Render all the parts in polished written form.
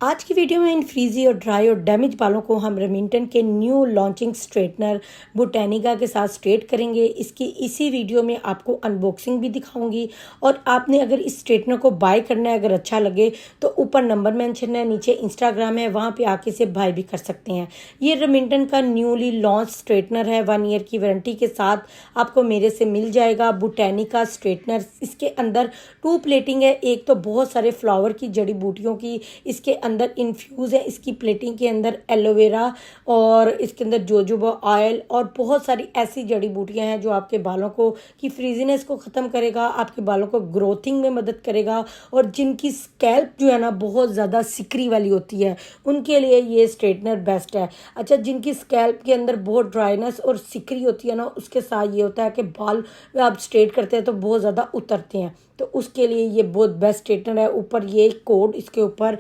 आज की वीडियो में इन फ्रीजी और ड्राई और डैमेज बालों को हम रेमिंटन के न्यू लॉन्चिंग स्ट्रेटनर बोटेनिका के साथ स्ट्रेट करेंगे। इसकी इसी वीडियो में आपको अनबॉक्सिंग भी दिखाऊंगी और आपने अगर इस स्ट्रेटनर को बाय करना है, अगर अच्छा लगे तो ऊपर नंबर मेंशन है, नीचे इंस्टाग्राम है, वहाँ पे आके इसे बाय भी कर सकते हैं। ये रेमिंटन का न्यूली लॉन्च स्ट्रेटनर है, 1 ईयर की वारंटी के साथ आपको मेरे से मिल जाएगा। बोटेनिका स्ट्रेटनर, इसके अंदर 2 प्लेटिंग है। एक तो बहुत सारे फ्लावर की जड़ी बूटियों की इसके अंदर इन्फ्यूज़ है। इसकी प्लेटिंग के अंदर एलोवेरा और इसके अंदर जोजोबा ऑयल और बहुत सारी ऐसी जड़ी बूटियां हैं जो आपके बालों को की फ्रीजीनेस को ख़त्म करेगा, आपके बालों को ग्रोथिंग में मदद करेगा। और जिनकी स्कैल्प जो है ना बहुत ज़्यादा सिकरी वाली होती है, उनके लिए ये स्ट्रेटनर बेस्ट है। अच्छा, जिनकी स्कैल्प के अंदर बहुत ड्राइनेस और सिकरी होती है ना, उसके साथ ये होता है कि बाल आप स्ट्रेट करते हैं तो बहुत ज़्यादा उतरते हैं, तो उसके लिए ये बहुत बेस्ट स्ट्रेटनर है। ऊपर ये कोड इसके ऊपर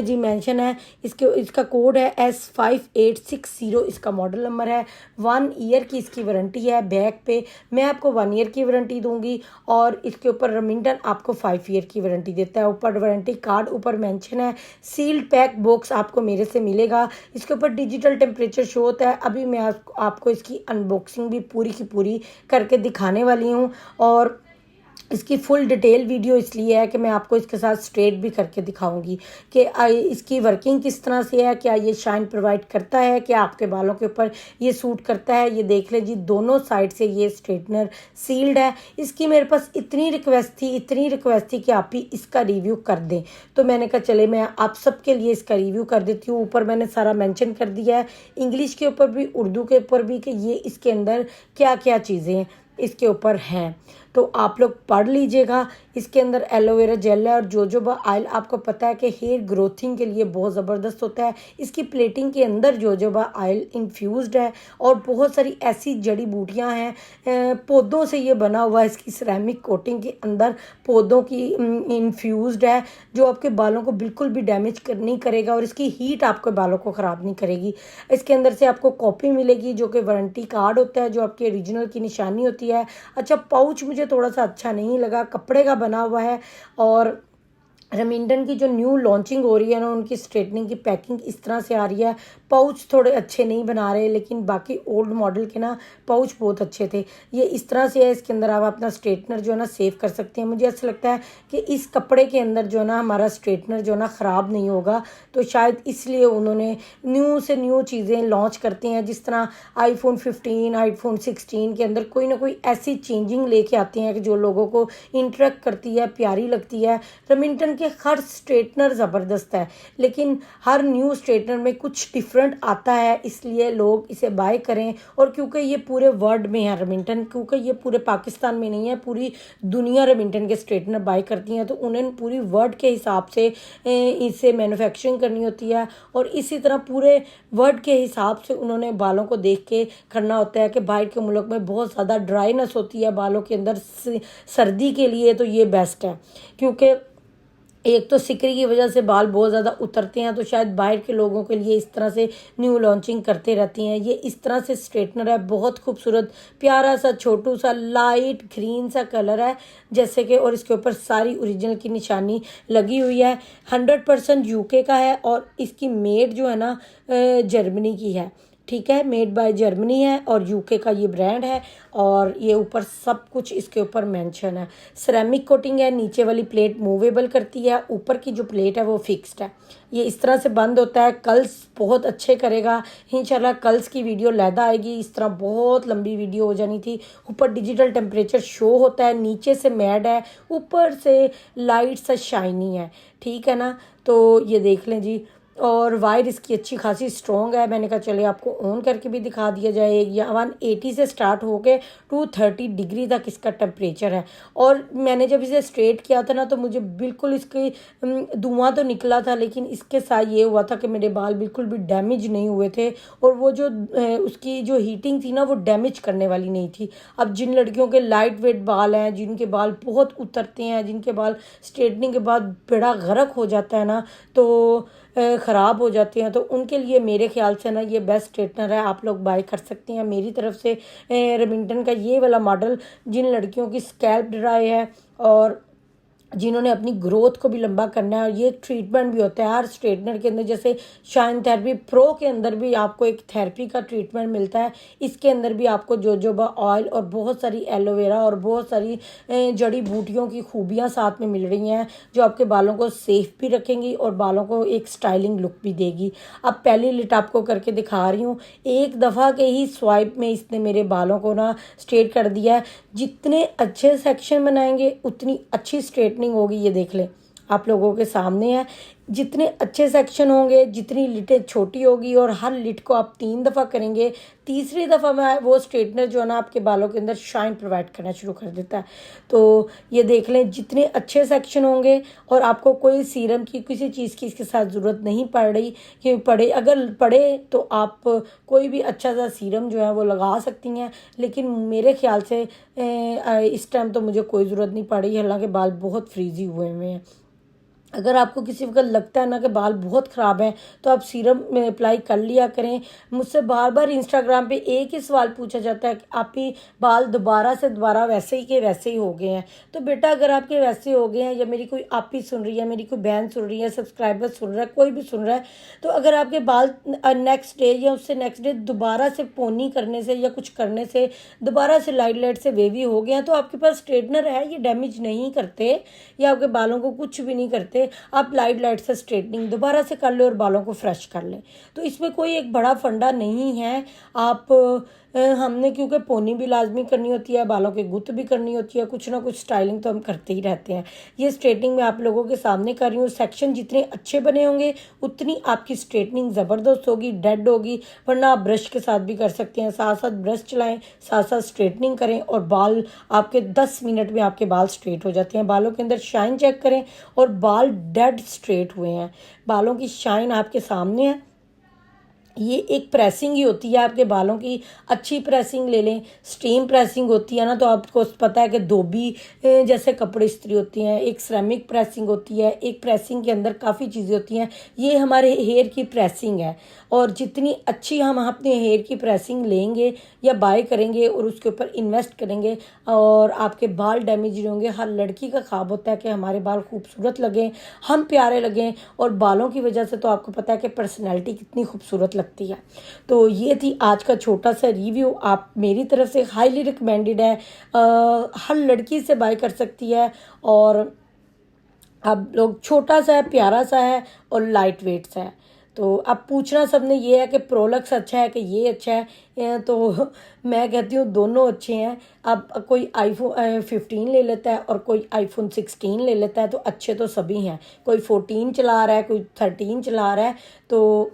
जी मेंशन है, इसका कोड है S5860, इसका मॉडल नंबर है। 1 ईयर की इसकी वारंटी है। बैक पे मैं आपको 1 ईयर की वारंटी दूंगी और इसके ऊपर रेमिंटन आपको 5 ईयर की वारंटी देता है। ऊपर वारंटी कार्ड ऊपर मेंशन है। सील्ड पैक बॉक्स आपको मेरे से मिलेगा। इसके ऊपर डिजिटल टेम्परेचर शो होता है। अभी मैं आपको इसकी अनबॉक्सिंग भी पूरी की पूरी करके दिखाने वाली हूँ और इसकी फुल डिटेल वीडियो इसलिए है कि मैं आपको इसके साथ स्ट्रेट भी करके दिखाऊंगी कि इसकी वर्किंग किस तरह से है, क्या ये शाइन प्रोवाइड करता है, क्या आपके बालों के ऊपर ये सूट करता है। ये देख लें जी, दोनों साइड से ये स्ट्रेटनर सील्ड है। इसकी मेरे पास इतनी रिक्वेस्ट थी कि आप ही इसका रिव्यू कर दें, तो मैंने कहा चले मैं आप सबके लिए इसका रिव्यू कर देती हूँ। ऊपर मैंने सारा मेंशन कर दिया है, इंग्लिश के ऊपर भी उर्दू के ऊपर भी, कि ये इसके अंदर क्या क्या चीज़ें इसके ऊपर हैं, तो आप लोग पढ़ लीजिएगा। इसके अंदर एलोवेरा जेल है और जोजोबा ऑयल आपको पता है कि हेयर ग्रोथिंग के लिए बहुत ज़बरदस्त होता है। इसकी प्लेटिंग के अंदर जोजोबा ऑयल इन्फ्यूज़्ड है और बहुत सारी ऐसी जड़ी बूटियां हैं, पौधों से ये बना हुआ है। इसकी सिरेमिक कोटिंग के अंदर पौधों की इन्फ्यूज़्ड है, जो आपके बालों को बिल्कुल भी डैमेज नहीं करेगा और इसकी हीट आपके बालों को ख़राब नहीं करेगी। इसके अंदर से आपको कॉपी मिलेगी जो कि वारंटी कार्ड होता है, जो आपके ओरिजिनल की निशानी होती है। अच्छा, पाउच मुझे थोड़ा सा अच्छा नहीं लगा, कपड़े का बना हुआ है। और रेमिंटन की जो न्यू लॉन्चिंग हो रही है ना, उनकी स्ट्रेटनिंग की पैकिंग इस तरह से आ रही है। पाउच थोड़े अच्छे नहीं बना रहे, लेकिन बाकी ओल्ड मॉडल के ना पाउच बहुत अच्छे थे। ये इस तरह से है, इसके अंदर आप अपना स्ट्रेटनर जो है ना सेव कर सकते हैं। मुझे ऐसा लगता है कि इस कपड़े के अंदर जो है ना हमारा स्ट्रेटनर जो है ना ख़राब नहीं होगा, तो शायद इसलिए उन्होंने न्यू से न्यू चीज़ें लॉन्च करते हैं। जिस तरह iPhone 15, iPhone 16 के अंदर कोई ना कोई ऐसी चेंजिंग लेके आते हैं कि जो लोगों को इंटरेक्ट करती है, प्यारी लगती है। रेमिंटन के हर स्ट्रेटनर ज़बरदस्त है, लेकिन हर न्यू स्ट्रेटनर में कुछ डिफरेंट आता है, इसलिए लोग इसे बाय करें। और क्योंकि ये पूरे वर्ल्ड में है रेमिंटन, क्योंकि ये पूरे पाकिस्तान में नहीं है, पूरी दुनिया रेमिंटन के स्ट्रेटनर बाय करती हैं, तो उन्हें पूरी वर्ल्ड के हिसाब से इसे मैन्युफैक्चरिंग करनी होती है और इसी तरह पूरे वर्ल्ड के हिसाब से उन्होंने बालों को देख के करना होता है कि बाहर के मुल्क में बहुत ज़्यादा ड्राइनेस होती है बालों के अंदर सर्दी के लिए, तो ये बेस्ट है। क्योंकि एक तो सिकरी की वजह से बाल बहुत ज़्यादा उतरते हैं, तो शायद बाहर के लोगों के लिए इस तरह से न्यू लॉन्चिंग करते रहती हैं। ये इस तरह से स्ट्रेटनर है, बहुत खूबसूरत प्यारा सा छोटू सा लाइट ग्रीन सा कलर है जैसे कि, और इसके ऊपर सारी ओरिजिनल की निशानी लगी हुई है। 100% यूके का है और इसकी मेड जो है ना जर्मनी की है। ठीक है, मेड बाय जर्मनी है और यूके का ये ब्रांड है। और ये ऊपर सब कुछ इसके ऊपर मेंशन है। सिरेमिक कोटिंग है, नीचे वाली प्लेट मूवेबल करती है, ऊपर की जो प्लेट है वो फिक्स्ड है। ये इस तरह से बंद होता है। कल्स बहुत अच्छे करेगा इंशाल्लाह। कल्स की वीडियो लैदा आएगी, इस तरह बहुत लंबी वीडियो हो जानी थी। ऊपर डिजिटल टेम्परेचर शो होता है, नीचे से मैट है, ऊपर से लाइट सा शाइनी है। ठीक है ना, तो ये देख लें जी। और वायर इसकी अच्छी खासी स्ट्रॉन्ग है। मैंने कहा चले आपको ऑन करके भी दिखा दिया जाए। या 180 से स्टार्ट होके 230 डिग्री तक इसका टेम्परेचर है। और मैंने जब इसे स्ट्रेट किया था ना, तो मुझे बिल्कुल इसकी धुआं तो निकला था, लेकिन इसके साथ ये हुआ था कि मेरे बाल बिल्कुल भी डैमेज नहीं हुए थे। और वो जो उसकी जो हीटिंग थी ना, वो डैमेज करने वाली नहीं थी। अब जिन लड़कियों के लाइट वेट बाल हैं, जिनके बाल बहुत उतरते हैं, जिनके बाल स्ट्रेटनिंग के बाद बेड़ा गर्क हो जाता है ना, तो ख़राब हो जाते हैं, तो उनके लिए मेरे ख्याल से ना ये बेस्ट स्ट्रेटनर है, आप लोग बाय कर सकते हैं मेरी तरफ से। रेमिंटन का ये वाला मॉडल जिन लड़कियों की स्कैल्प ड्राई है और जिन्होंने अपनी ग्रोथ को भी लंबा करना है। और ये ट्रीटमेंट भी होता है हर स्ट्रेटनर के अंदर, जैसे शाइन थेरेपी प्रो के अंदर भी आपको एक थेरेपी का ट्रीटमेंट मिलता है, इसके अंदर भी आपको जोजोबा ऑयल और बहुत सारी एलोवेरा और बहुत सारी जड़ी बूटियों की खूबियाँ साथ में मिल रही हैं, जो आपके बालों को सेफ भी रखेंगी और बालों को एक स्टाइलिंग लुक भी देगी। अब पहली लिट आपको करके दिखा रही हूँ, एक दफ़ा के ही स्वाइप में इसने मेरे बालों को ना स्ट्रेट कर दिया है। जितने अच्छे सेक्शन बनाएंगे उतनी अच्छी स्ट्रेटनिंग होगी। ये देख लें, आप लोगों के सामने है। जितने अच्छे सेक्शन होंगे, जितनी लिटें छोटी होगी, और हर लिट को आप 3 दफ़ा करेंगे, तीसरी दफ़ा में वो स्ट्रेटनर जो है ना आपके बालों के अंदर शाइन प्रोवाइड करना शुरू कर देता है। तो ये देख लें, जितने अच्छे सेक्शन होंगे और आपको कोई सीरम की किसी चीज़ की इसके साथ ज़रूरत नहीं पड़ रही कि पड़े, अगर पड़े तो आप कोई भी अच्छा सा सीरम जो है वो लगा सकती हैं, लेकिन मेरे ख्याल से इस टाइम तो मुझे कोई ज़रूरत नहीं पड़ी, हालांकि बाल बहुत फ्रीजी हुए हैं। अगर आपको किसी वक्त लगता है ना कि बाल बहुत ख़राब हैं, तो आप सीरम में अप्लाई कर लिया करें। मुझसे बार बार इंस्टाग्राम पे एक ही सवाल पूछा जाता है कि आप ही बाल दोबारा से दोबारा वैसे ही के वैसे ही हो गए हैं। तो बेटा, अगर आपके वैसे हो गए हैं, या मेरी कोई आप ही सुन रही है, मेरी कोई बहन सुन रही है, सब्सक्राइबर सुन रहा है, कोई भी सुन रहा है, तो अगर आपके बाल नेक्स्ट डे या उससे नेक्स्ट डे दोबारा से पोनी करने से या कुछ करने से दोबारा से लाइट लाइट से वेवी हो गए हैं, तो आपके पास स्ट्रेटनर है, ये डैमेज नहीं करते या आपके बालों को कुछ भी नहीं करते। आप लाइट लाइट से स्ट्रेटनिंग दोबारा से कर ले और बालों को फ्रेश कर ले। तो इसमें कोई एक बड़ा फंडा नहीं है। आप हमने क्योंकि पोनी भी लाजमी करनी होती है, बालों के गुत भी करनी होती है, कुछ ना कुछ स्टाइलिंग तो हम करते ही रहते हैं। ये स्ट्रेटनिंग मैं आप लोगों के सामने कर रही हूँ। सेक्शन जितने अच्छे बने होंगे उतनी आपकी स्ट्रेटनिंग ज़बरदस्त होगी, डेड होगी। वरना आप ब्रश के साथ भी कर सकते हैं, साथ साथ ब्रश चलाएं, साथ साथ स्ट्रेटनिंग करें, और बाल आपके 10 मिनट में आपके बाल स्ट्रेट हो जाते हैं। बालों के अंदर शाइन चेक करें, और बाल डेड स्ट्रेट हुए हैं, बालों की शाइन आपके सामने है। ये एक प्रेसिंग ही होती है आपके बालों की। अच्छी प्रेसिंग ले लें, स्टीम प्रेसिंग होती है ना, तो आपको पता है कि धोबी जैसे कपड़े इस्त्री होती हैं, एक सिरेमिक प्रेसिंग होती है, एक प्रेसिंग के अंदर काफ़ी चीज़ें होती हैं। ये हमारे हेयर की प्रेसिंग है, और जितनी अच्छी हम अपने हेयर की प्रेसिंग लेंगे या बाय करेंगे और उसके ऊपर इन्वेस्ट करेंगे, और आपके बाल डैमेज नहीं होंगे। हर लड़की का ख्वाब होता है कि हमारे बाल खूबसूरत लगें, हम प्यारे लगें, और बालों की वजह से तो आपको पता है कि पर्सनैलिटी कितनी खूबसूरत लगती है। तो ये थी आज का छोटा सा रिव्यू। आप मेरी तरफ से हाईली रिकमेंडेड है, हर लड़की से बाय कर सकती है, और अब लोग छोटा सा है, प्यारा सा है, और लाइट वेट सा है। तो अब पूछना सबने ये है कि प्रोलक्स अच्छा है कि ये अच्छा है, तो मैं कहती हूँ दोनों अच्छे हैं। अब कोई आईफोन 15 ले लेता है और कोई आईफोन 16 ले लेता है, तो अच्छे तो सभी हैं। कोई 14 चला रहा है, कोई 13 चला रहा है, तो